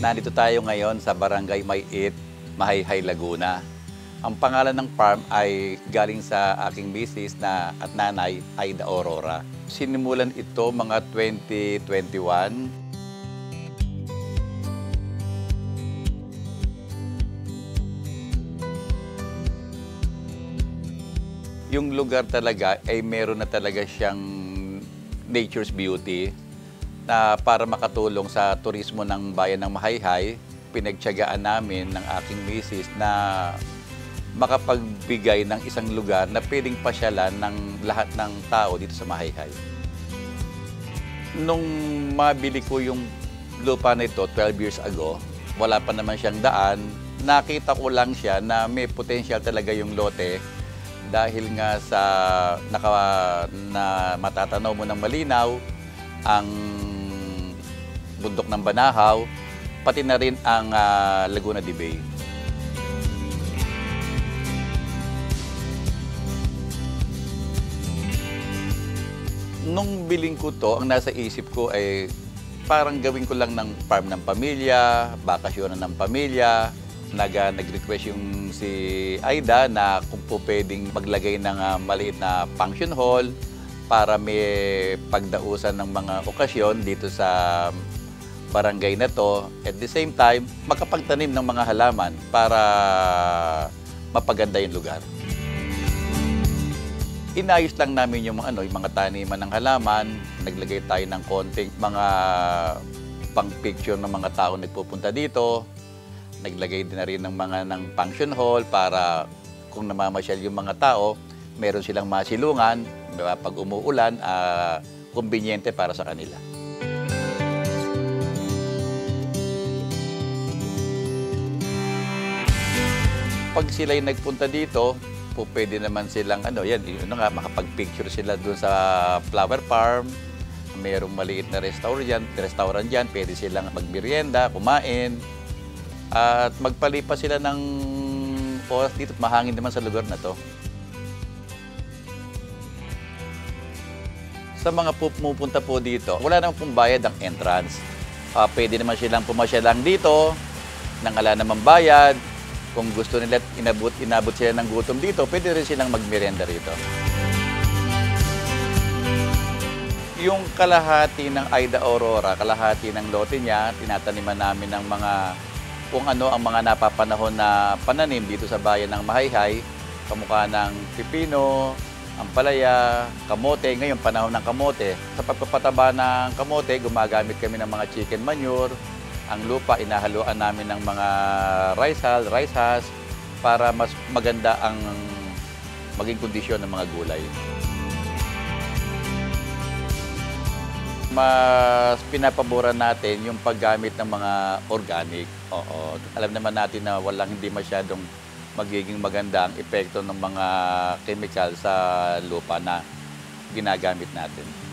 Nandito tayo ngayon sa Barangay Maiit, Mahayhay, Laguna. Ang pangalan ng farm ay galing sa aking misis na at nanay, Aida Aurora. Sinimulan ito mga 2021. Yung lugar talaga ay meron na talaga siyang nature's beauty na para makatulong sa turismo ng bayan ng Mahayhay, pinagtiyagaan namin ng aking misis na makapagbigay ng isang lugar na pwedeng pasyalan ng lahat ng tao dito sa Mahayhay. Nung mabili ko yung lupa na ito 12 years ago, wala pa naman siyang daan, nakita ko lang siya na may potential talaga yung lote dahil nga sa na matatanaw mo ng malinaw ang bundok ng Banahaw, pati na rin ang Laguna de Bay. Nung biling ko to, ang nasa isip ko ay parang gawin ko lang ng farm ng pamilya, bakasyonan ng pamilya. Nag-request yung si Aida na kung po pwedeng maglagay ng maliit na function hall para may pagdausan ng mga okasyon dito sa barangay na to. At the same time, makapagtanim ng mga halaman para mapaganda yung lugar. Inayos lang namin yung mga taniman ng halaman. Naglagay tayo ng konting mga pang-picture ng mga tao nagpupunta dito. Naglagay din na rin ng function hall para kung namamasyal yung mga tao, meron silang masilungan, pag umuulan, kumbinyente para sa kanila. Pag sila'y nagpunta dito, pwede naman silang makapag-picture sila doon sa flower farm. Merong maliit na restaurant dyan, pwede silang magmerienda, kumain. At magpalipas sila ng oras dito at mahangin naman sa lugar na to. Sa mga pumupunta po dito, wala namang pong bayad ang entrance. Pwede naman silang pumasya lang dito, nang wala namang bayad. Kung gusto nila inabot sila ng gutom dito, pwede rin silang magmerienda rito. Yung kalahati ng Aida Aurora, kalahati ng lote niya, tinataniman namin ng mga kung ano ang mga napapanahon na pananim dito sa bayan ng Mahayhay, kamukha ng pipino, ampalaya, kamote. Ngayon, panahon ng kamote. Sa pagpapataba ng kamote, gumagamit kami ng mga chicken manure. Ang lupa, inahaluan namin ng mga rice husk para mas maganda ang maging kondisyon ng mga gulay. Mas pinapaboran natin yung paggamit ng mga organic. Oo. Alam naman natin na hindi masyadong magiging maganda ang epekto ng mga chemical sa lupa na ginagamit natin.